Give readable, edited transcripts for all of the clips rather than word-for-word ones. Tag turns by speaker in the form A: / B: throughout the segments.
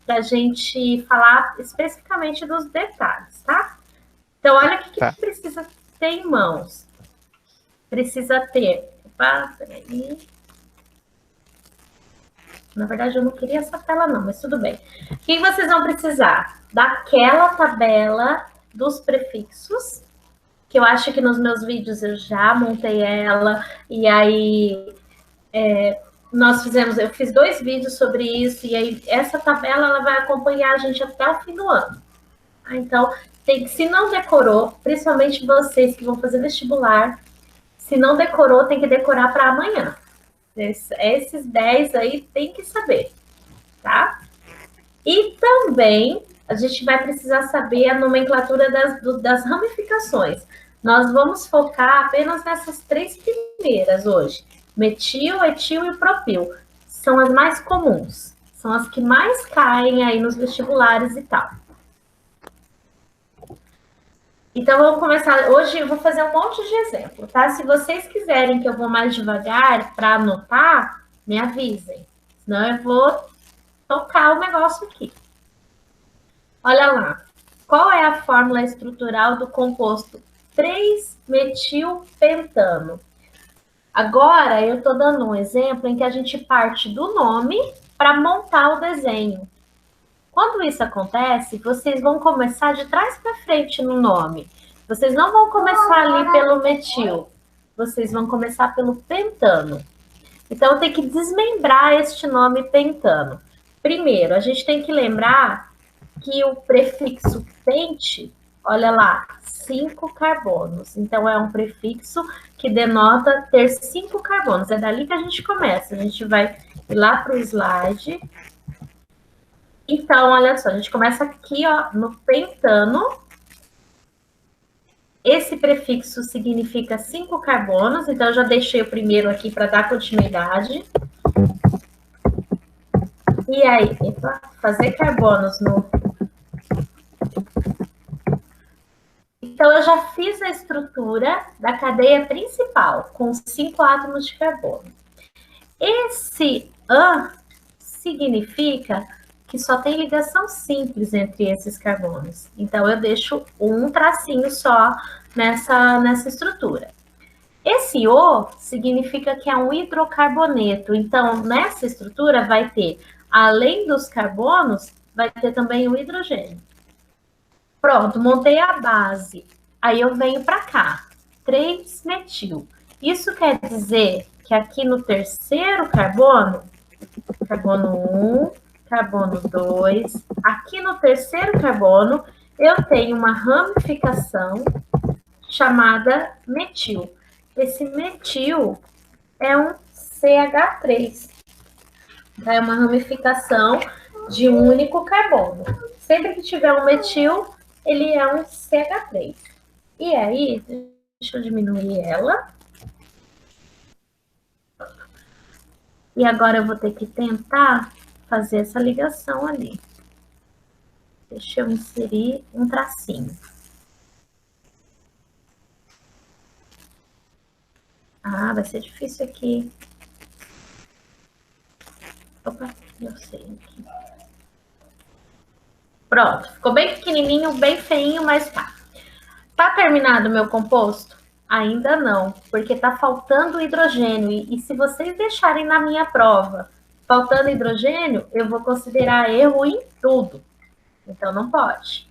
A: para a gente falar especificamente dos detalhes, tá? Então, olha o que precisa ter em mãos. Precisa ter... Opa, peraí. Na verdade, eu não queria essa tela, não, mas tudo bem. O que vocês vão precisar? Daquela tabela dos prefixos, que eu acho que nos meus vídeos eu já montei ela, e aí eu fiz 2 vídeos sobre isso, e aí essa tabela ela vai acompanhar a gente até o fim do ano. Então, se não decorou, principalmente vocês que vão fazer vestibular, se não decorou, tem que decorar para amanhã. Esses 10 aí tem que saber, tá? E também a gente vai precisar saber a nomenclatura das ramificações. Nós vamos focar apenas nessas 3 primeiras hoje. Metil, etil e propil. São as mais comuns. São as que mais caem aí nos vestibulares e tal. Então, vamos começar. Hoje eu vou fazer um monte de exemplo, tá? Se vocês quiserem que eu vou mais devagar para anotar, me avisem. Senão eu vou tocar o negócio aqui. Olha lá. Qual é a fórmula estrutural do composto 3-metilpentano? Agora, eu estou dando um exemplo em que a gente parte do nome para montar o desenho. Quando isso acontece, vocês vão começar de trás para frente no nome. Vocês não vão começar ali pelo metil. Vocês vão começar pelo pentano. Então, tem que desmembrar este nome pentano. Primeiro, a gente tem que lembrar que o prefixo pente, olha lá, 5 carbonos. Então, é um prefixo que denota ter 5 carbonos. É dali que a gente começa. A gente vai ir lá para o slide. Então, olha só, a gente começa aqui, ó, no pentano. Esse prefixo significa 5 carbonos, então eu já deixei o primeiro aqui para dar continuidade. E aí, fazer carbonos no... Então, eu já fiz a estrutura da cadeia principal, com 5 átomos de carbono. Esse AN significa que só tem ligação simples entre esses carbonos. Então, eu deixo um tracinho só nessa estrutura. Esse O significa que é um hidrocarboneto. Então, nessa estrutura vai ter, além dos carbonos, vai ter também o hidrogênio. Pronto, montei a base. Aí eu venho para cá, 3-metil. Isso quer dizer que aqui no terceiro carbono, carbono 1, carbono 2, aqui no terceiro carbono, eu tenho uma ramificação chamada metil. Esse metil é um CH3. É uma ramificação de um único carbono. Sempre que tiver um metil, ele é um CH3. E aí, deixa eu diminuir ela. E agora eu vou ter que tentar fazer essa ligação ali. Deixa eu inserir um tracinho. Ah, vai ser difícil aqui. Opa, eu sei aqui. Pronto, ficou bem pequenininho, bem feinho, mas tá. Tá terminado o meu composto? Ainda não, porque tá faltando hidrogênio. E se vocês deixarem na minha prova faltando hidrogênio, eu vou considerar erro em tudo. Então, não pode.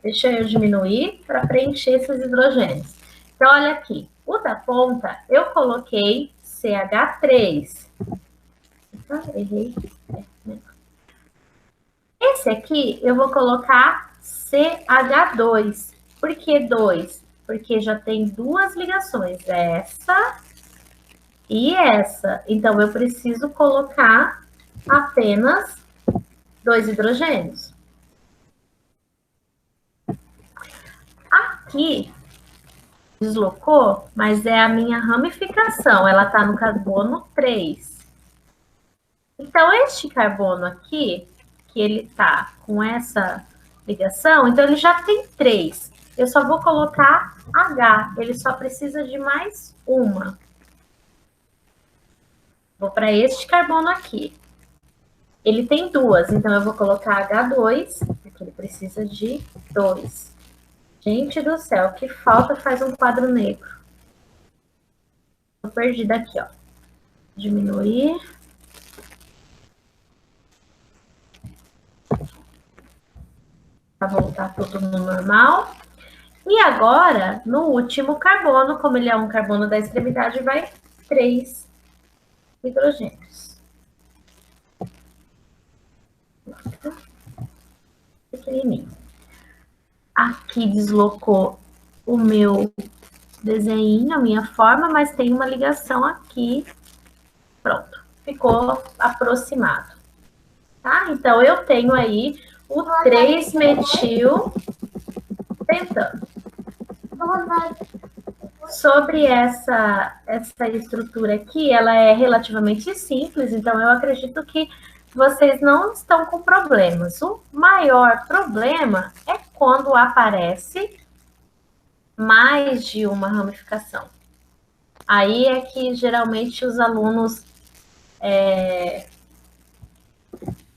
A: Deixa eu diminuir para preencher esses hidrogênios. Então, olha aqui. O da ponta, eu coloquei CH3. Errei. Esse aqui, eu vou colocar CH2. Por que 2? Porque já tem 2 ligações. Essa e essa. Então, eu preciso colocar apenas 2 hidrogênios. Aqui, deslocou, mas é a minha ramificação. Ela está no carbono 3. Então, este carbono aqui, que ele está com essa ligação, então ele já tem 3. Eu só vou colocar H, ele só precisa de mais uma. Vou para este carbono aqui. Ele tem duas, então eu vou colocar H2, porque ele precisa de 2. Gente do céu, que falta faz um quadro negro. Tô perdida aqui, ó. Diminuir. Para voltar tudo no normal. E agora, no último carbono, como ele é um carbono da extremidade, vai 3 hidrogênios. Pequenininho. Aqui deslocou o meu desenho, a minha forma, mas tem uma ligação aqui. Pronto, ficou aproximado. Tá? Então, eu tenho aí o 3-metil pentano. Sobre essa estrutura aqui, ela é relativamente simples, então eu acredito que vocês não estão com problemas. O maior problema é quando aparece mais de uma ramificação. Aí é que geralmente os alunos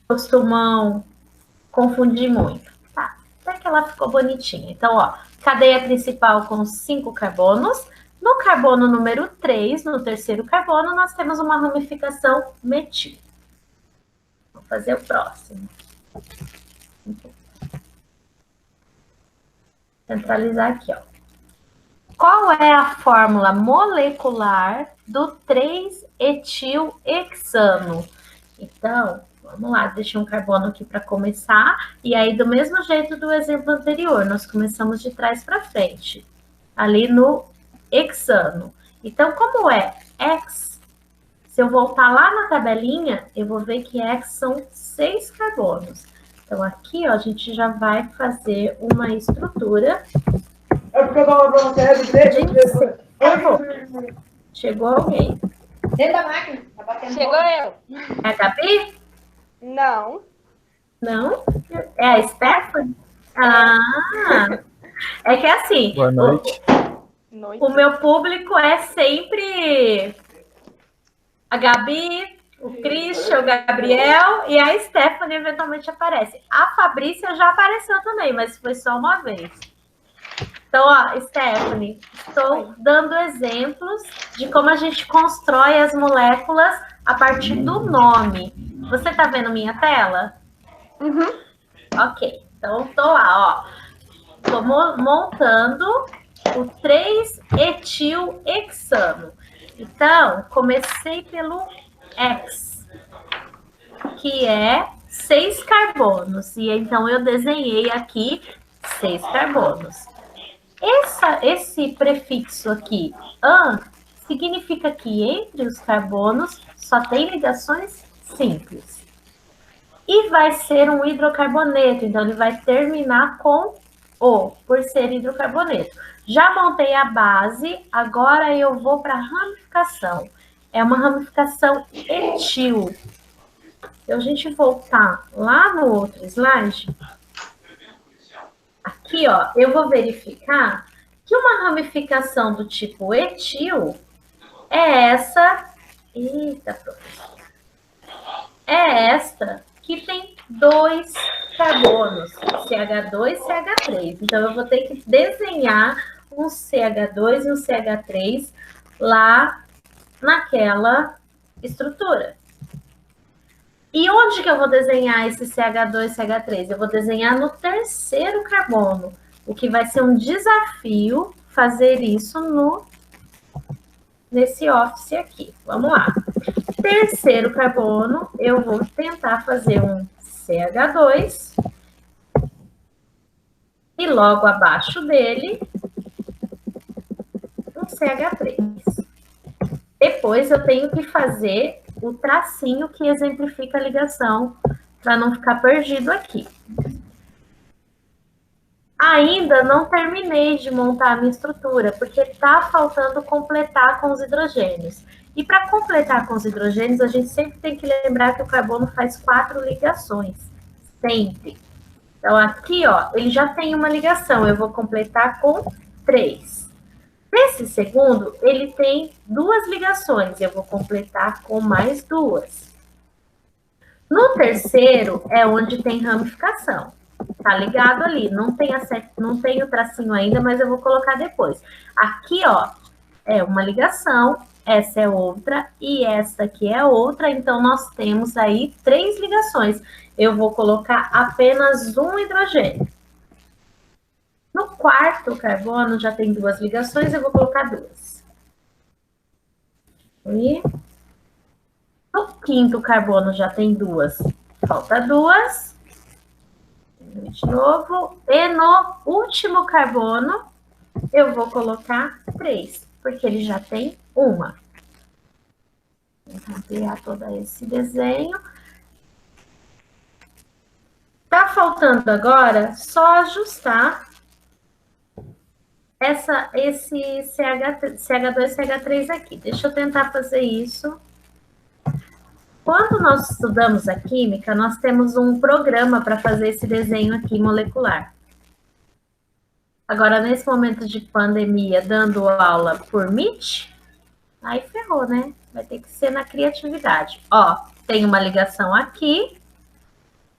A: costumam confundir muito. Tá, até que ela ficou bonitinha. Então, ó, cadeia principal com 5 carbonos. No carbono número 3, no terceiro carbono, nós temos uma ramificação metil. Vou fazer o próximo. Centralizar aqui, ó. Qual é a fórmula molecular do 3-etilhexano? Então, vamos lá, deixei um carbono aqui para começar. E aí, do mesmo jeito do exemplo anterior, nós começamos de trás para frente. Ali no hexano. Então, como é X, se eu voltar lá na tabelinha, eu vou ver que X são 6 carbonos. Então, aqui, ó, a gente já vai fazer uma estrutura.
B: É porque eu tava falando
A: Chegou alguém.
C: Dentro da máquina. Tá batendo.
D: Chegou eu.
A: É a Gabi?
D: Não.
A: Não? É a Stephanie? Ah! É que assim,
E: Boa noite.
A: O meu público é sempre a Gabi, o Christian, o Gabriel e a Stephanie eventualmente aparece. A Fabrícia já apareceu também, mas foi só uma vez. Então, ó, Stephanie, estou dando exemplos de como a gente constrói as moléculas a partir do nome. Você está vendo minha tela?
D: Uhum.
A: Ok, então estou lá, ó. Estou montando o 3-etilhexano. Então, comecei pelo X, que é 6 carbonos. E então eu desenhei aqui 6 carbonos. Esse prefixo aqui, an, significa que entre os carbonos só tem ligações simples. E vai ser um hidrocarboneto, então ele vai terminar com O, por ser hidrocarboneto. Já montei a base, agora eu vou para a ramificação. É uma ramificação etil. Se a gente voltar lá no outro slide, aqui, ó, eu vou verificar que uma ramificação do tipo etil é essa. Eita, professor. É esta que tem 2 carbonos, CH2 e CH3. Então, eu vou ter que desenhar um CH2 e um CH3 lá naquela estrutura. E onde que eu vou desenhar esse CH2 e CH3? Eu vou desenhar no terceiro carbono, o que vai ser um desafio fazer isso nesse office aqui. Vamos lá. Terceiro carbono, eu vou tentar fazer um CH2 e logo abaixo dele um CH3. Depois eu tenho que fazer o tracinho que exemplifica a ligação para não ficar perdido aqui. Ainda não terminei de montar a minha estrutura, porque está faltando completar com os hidrogênios. E para completar com os hidrogênios, a gente sempre tem que lembrar que o carbono faz 4 ligações. Sempre. Então, aqui, ó, ele já tem uma ligação. Eu vou completar com 3. Nesse segundo, ele tem 2 ligações. Eu vou completar com mais 2. No terceiro é onde tem ramificação. Tá ligado ali? Não tem o tracinho ainda, mas eu vou colocar depois. Aqui, ó, é uma ligação, essa é outra e essa aqui é outra. Então, nós temos aí 3 ligações. Eu vou colocar apenas um hidrogênio. No quarto carbono já tem 2 ligações, eu vou colocar 2. E no quinto carbono já tem 2, falta 2. De novo. E no último carbono, eu vou colocar 3, porque ele já tem uma. Vou ampliar todo esse desenho. Tá faltando agora só ajustar esse CH2, CH3 aqui. Deixa eu tentar fazer isso. Quando nós estudamos a química, nós temos um programa para fazer esse desenho aqui molecular. Agora, nesse momento de pandemia, dando aula por Meet, aí ferrou, né? Vai ter que ser na criatividade. Ó, tem uma ligação aqui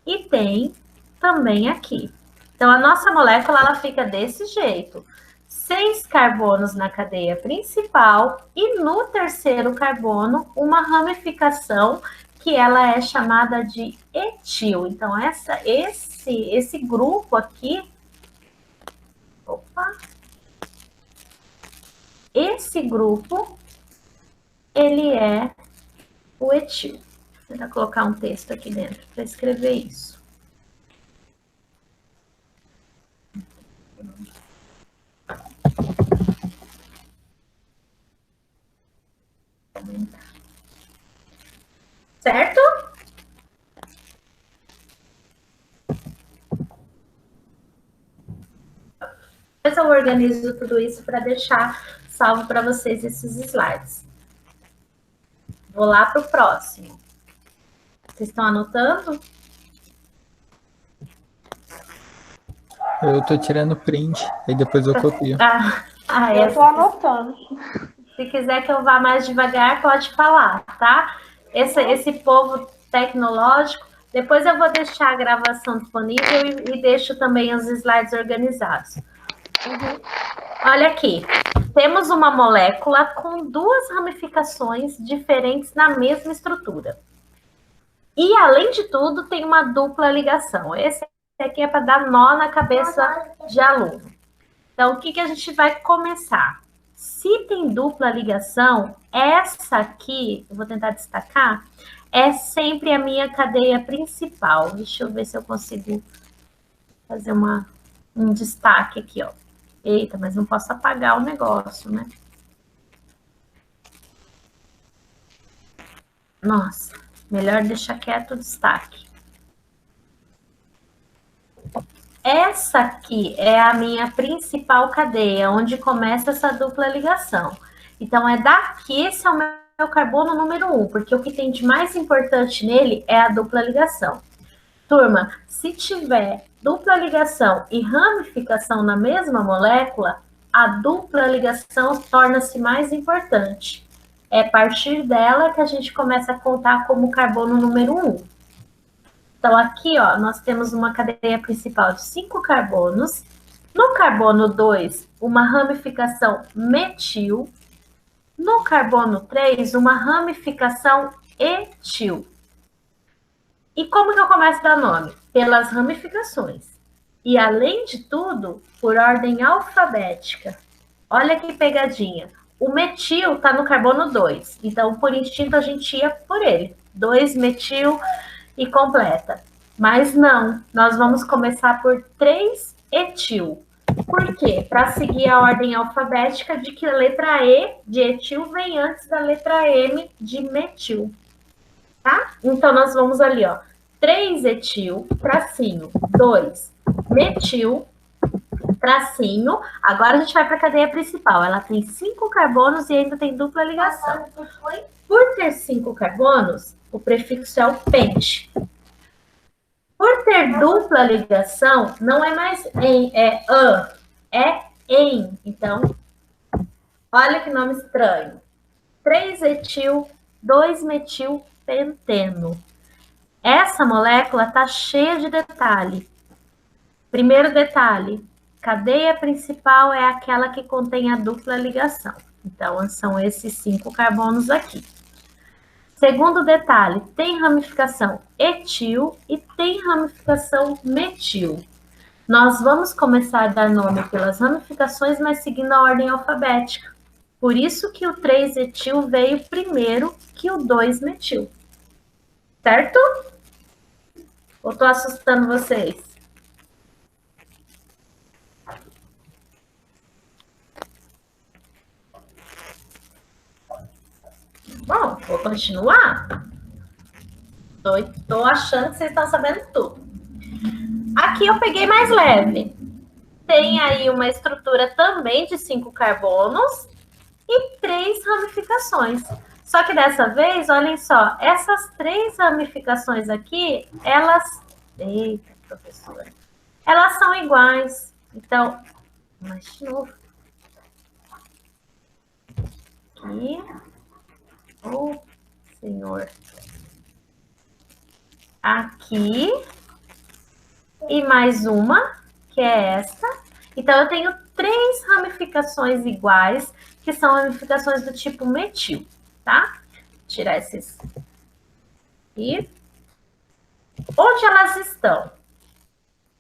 A: e tem também aqui. Então, a nossa molécula, ela fica desse jeito. 6 carbonos na cadeia principal e no terceiro carbono, uma ramificação que ela é chamada de etil. Então, esse grupo aqui... Opa! Esse grupo, ele é o etil. Vou tentar colocar um texto aqui dentro para escrever isso. Certo? Depois eu organizo tudo isso para deixar salvo para vocês esses slides. Vou lá para o próximo. Vocês estão anotando?
E: Eu tô tirando print, aí depois eu copio.
D: Eu tô anotando.
A: Se quiser que eu vá mais devagar, pode falar, tá? Esse povo tecnológico, depois eu vou deixar a gravação disponível e deixo também os slides organizados. Olha aqui, temos uma molécula com 2 ramificações diferentes na mesma estrutura. E, além de tudo, tem uma dupla ligação. Esse aqui é para dar nó na cabeça de aluno. Então, o que a gente vai começar? Se tem dupla ligação, essa aqui, eu vou tentar destacar, é sempre a minha cadeia principal. Deixa eu ver se eu consigo fazer um destaque aqui, ó. Eita, mas não posso apagar o negócio, né? Nossa, melhor deixar quieto o destaque. Essa aqui é a minha principal cadeia, onde começa essa dupla ligação. Então, é daqui, esse é o meu carbono número 1, porque o que tem de mais importante nele é a dupla ligação. Turma, se tiver dupla ligação e ramificação na mesma molécula, a dupla ligação torna-se mais importante. É a partir dela que a gente começa a contar como carbono número 1. Então, aqui, ó, nós temos uma cadeia principal de 5 carbonos. No carbono 2, uma ramificação metil. No carbono 3, uma ramificação etil. E como que eu começo a dar nome? Pelas ramificações. E, além de tudo, por ordem alfabética. Olha que pegadinha. O metil está no carbono 2. Então, por instinto, a gente ia por ele. 2-metil e completa. Mas não, nós vamos começar por 3-etil. Por quê? Para seguir a ordem alfabética de que a letra E de etil vem antes da letra M de metil. Tá? Então, nós vamos ali, ó. 3-etil, tracinho. 2-metil, tracinho. Agora a gente vai para a cadeia principal. Ela tem 5 carbonos e ainda tem dupla ligação. Por ter 5 carbonos, o prefixo é o pente. Por ter dupla ligação, não é mais em, é an, é em. Então, olha que nome estranho. 3-etil, 2-metil penteno. Essa molécula está cheia de detalhe. Primeiro detalhe, cadeia principal é aquela que contém a dupla ligação. Então, são esses 5 carbonos aqui. Segundo detalhe, tem ramificação etil e tem ramificação metil. Nós vamos começar a dar nome pelas ramificações, mas seguindo a ordem alfabética. Por isso que o 3-etil veio primeiro que o 2-metil. Certo? Ou estou assustando vocês? Bom, vou continuar. Estou achando que vocês estão sabendo tudo. Aqui eu peguei mais leve. Tem aí uma estrutura também de 5 carbonos e 3 ramificações. Só que dessa vez, olhem só, essas 3 ramificações aqui, elas... Eita, professora. Elas são iguais. Então, mais de novo. Aqui. Oh, senhor. Aqui. E mais uma, que é esta. Então, eu tenho 3 ramificações iguais, que são ramificações do tipo metil, tá? Tirar esses. E onde elas estão?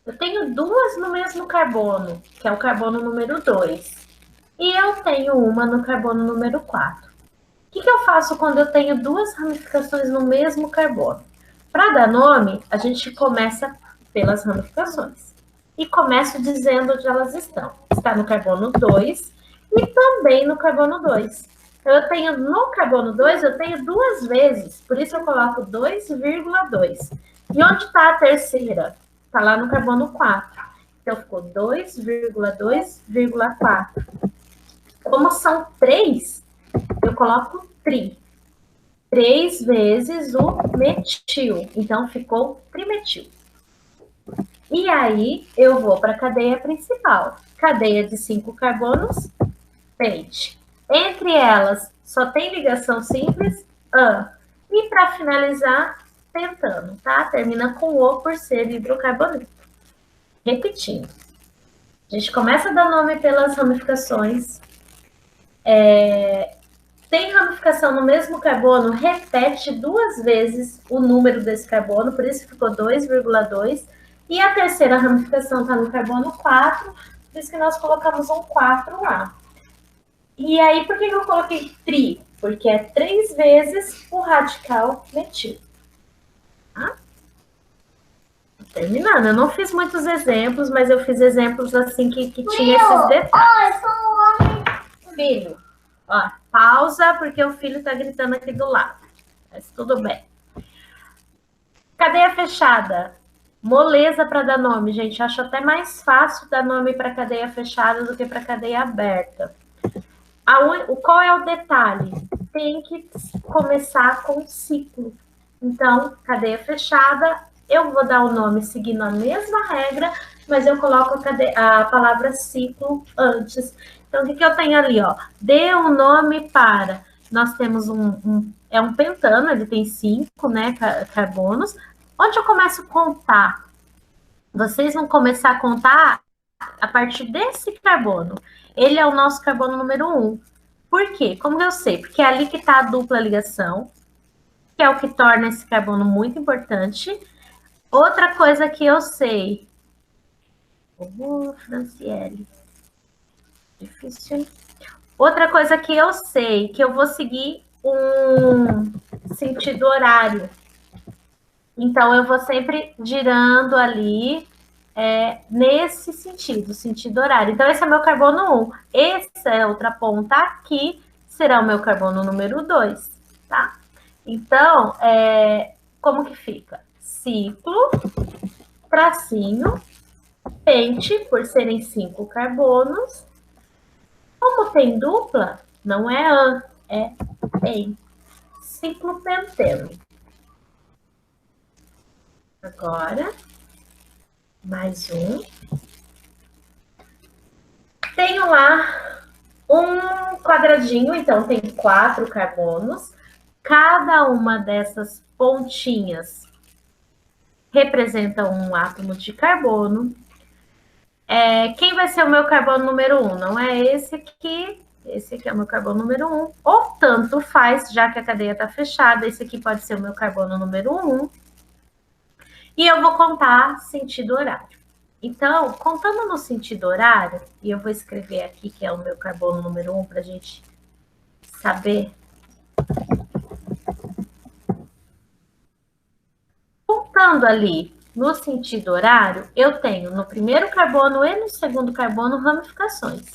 A: Eu tenho 2 no mesmo carbono, que é o carbono número 2. E eu tenho uma no carbono número 4. O que eu faço quando eu tenho 2 ramificações no mesmo carbono? Para dar nome, a gente começa pelas ramificações. E começo dizendo onde elas estão. Está no carbono 2 e também no carbono 2. Então, eu tenho no carbono 2, eu tenho 2 vezes. Por isso eu coloco 2,2. E onde está a terceira? Está lá no carbono 4. Então, ficou 2,2,4. Como são 3, eu coloco tri. 3 vezes o metil. Então, ficou trimetil. E aí, eu vou para a cadeia principal. Cadeia de 5 carbonos, pente. Entre elas, só tem ligação simples, ã. E para finalizar, pentano, tá? Termina com o por ser hidrocarboneto. Repetindo. A gente começa a dar nome pelas ramificações. Tem ramificação no mesmo carbono, repete 2 vezes o número desse carbono, por isso ficou 2,2. E a terceira ramificação está no carbono 4, por isso que nós colocamos um 4 lá. E aí, por que eu coloquei tri? Porque é 3 vezes o radical metil. Tá? Terminando, eu não fiz muitos exemplos, mas eu fiz exemplos assim que tinha esses detalhes. Filho, ó, pausa, porque o filho está gritando aqui do lado. Mas tudo bem. Cadeia fechada. Moleza para dar nome, gente. Acho até mais fácil dar nome para cadeia fechada do que para cadeia aberta. Qual é o detalhe? Tem que começar com ciclo. Então, cadeia fechada, eu vou dar o nome seguindo a mesma regra, mas eu coloco a palavra ciclo antes. Então, o que eu tenho ali? Ó? Dê um nome para... Nós temos é um pentano, ele tem 5, né, carbonos. Onde eu começo a contar? Vocês vão começar a contar a partir desse carbono. Ele é o nosso carbono número 1. Por quê? Como eu sei? Porque é ali que está a dupla ligação, que é o que torna esse carbono muito importante. Outra coisa que eu sei... Franciele. Difícil, hein? Outra coisa que eu sei, que eu vou seguir um sentido horário. Então, eu vou sempre girando ali nesse sentido horário. Então, esse é meu carbono 1. Essa é outra ponta aqui, será o meu carbono número 2, tá? Então, como que fica? Ciclo, tracinho, pente, por serem 5 carbonos. Como tem dupla, não é an, é pen. Ciclo penteno. Agora, mais um. Tenho lá um quadradinho, então tem 4 carbonos. Cada uma dessas pontinhas representa um átomo de carbono. Quem vai ser o meu carbono número 1? Não é esse aqui. Esse aqui é o meu carbono número 1. Ou tanto faz, já que a cadeia está fechada, esse aqui pode ser o meu carbono número 1. E eu vou contar sentido horário. Então, contando no sentido horário, e eu vou escrever aqui que é o meu carbono número 1 para a gente saber. Contando ali no sentido horário, eu tenho no primeiro carbono e no segundo carbono ramificações.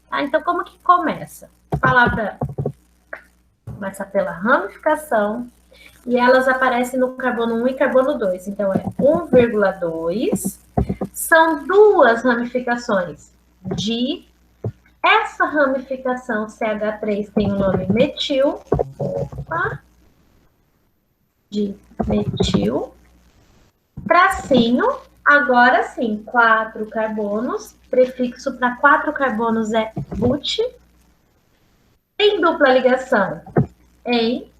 A: Tá? Então, como que começa? A palavra começa pela ramificação e elas aparecem no carbono 1 e carbono 2. Então, é 1,2. São duas ramificações de... Essa ramificação CH3 tem o nome metil. Opa! De metil. Tracinho, agora sim, 4 carbonos. Prefixo para 4 carbonos é but. Tem dupla ligação em,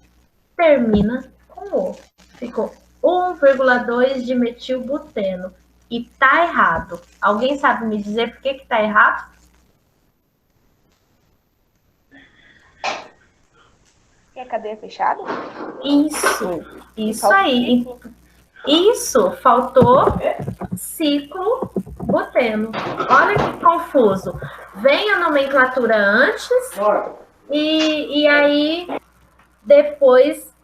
A: termina com o. Ficou 1,2 de metilbuteno. E tá errado. Alguém sabe me dizer por que que tá errado?
D: É cadeia fechada?
A: Isso aí. Isso, faltou ciclo buteno. Olha que confuso. Vem a nomenclatura antes e aí depois...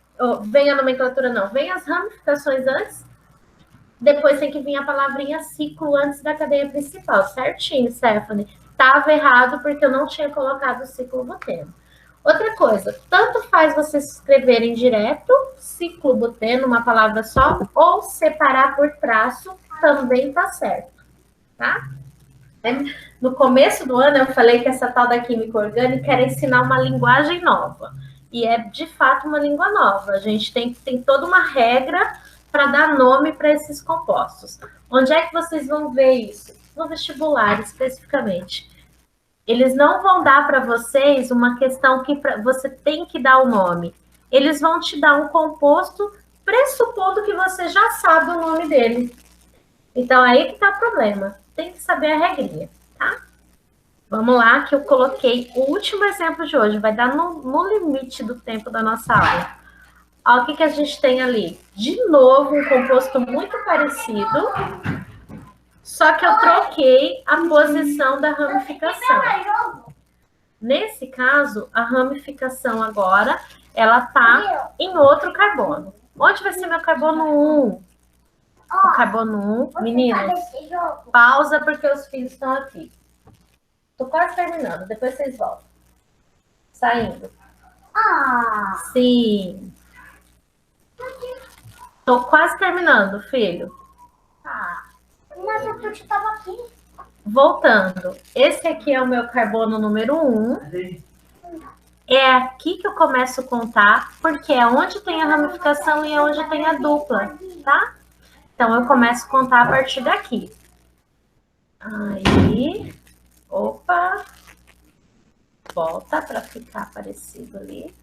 A: vem a nomenclatura não, vem as ramificações antes, depois tem que vir a palavrinha ciclo antes da cadeia principal. Certinho, Stephanie. Estava errado porque eu não tinha colocado o ciclo buteno. Outra coisa, tanto faz vocês escreverem direto, ciclo buteno, uma palavra só, ou separar por traço, também tá certo, tá? No começo do ano eu falei que essa tal da química orgânica era ensinar uma linguagem nova. E é, de fato, uma língua nova. A gente tem toda uma regra para dar nome para esses compostos. Onde é que vocês vão ver isso? No vestibular, especificamente. Eles não vão dar para vocês uma questão que você tem que dar o nome. Eles vão te dar um composto pressupondo que você já sabe o nome dele. Então, aí que está o problema. Tem que saber a regrinha, tá? Vamos lá, que eu coloquei o último exemplo de hoje. Vai dar no limite do tempo da nossa aula. Olha o que a gente tem ali. De novo, um composto muito parecido. Só que eu troquei a posição da ramificação. Nesse caso, a ramificação agora, ela tá em outro carbono. Onde vai ser meu carbono 1? O carbono 1, meninas, pausa porque os filhos estão aqui. Tô quase terminando, depois vocês voltam. Saindo. Sim. Tô quase terminando, filho.
C: Mas o Tuti estava aqui.
A: Voltando. Esse aqui é o meu carbono número 1. É aqui que eu começo a contar, porque é onde tem a ramificação e é onde tem a dupla, tá? Então, eu começo a contar a partir daqui. Aí, opa, volta para ficar parecido ali.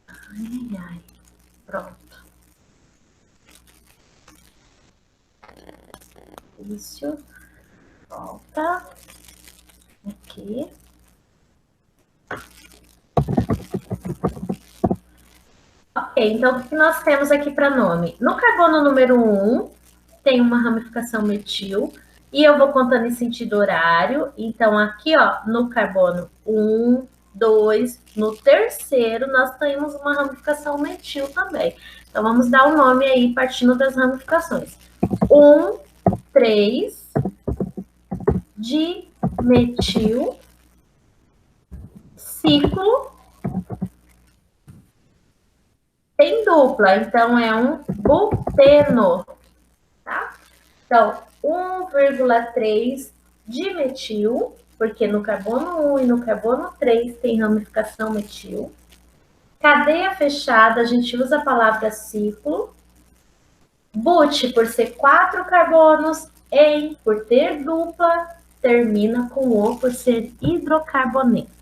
A: Ai, ai, pronto. Isso, volta, aqui. Ok, então o que nós temos aqui para nome? No carbono número 1, tem uma ramificação metil, e eu vou contando em sentido horário. Então, aqui, ó, no carbono 1, 2, no terceiro, nós temos uma ramificação metil também. Então, vamos dar o nome aí, partindo das ramificações. 1, 3, de metil, ciclo, tem dupla, então é um buteno, tá? Então, 1,3 de metil, porque no carbono 1 e no carbono 3 tem ramificação metil. Cadeia fechada, a gente usa a palavra ciclo. But, por ser 4 carbonos, em, por ter dupla, termina com o, por ser hidrocarboneto.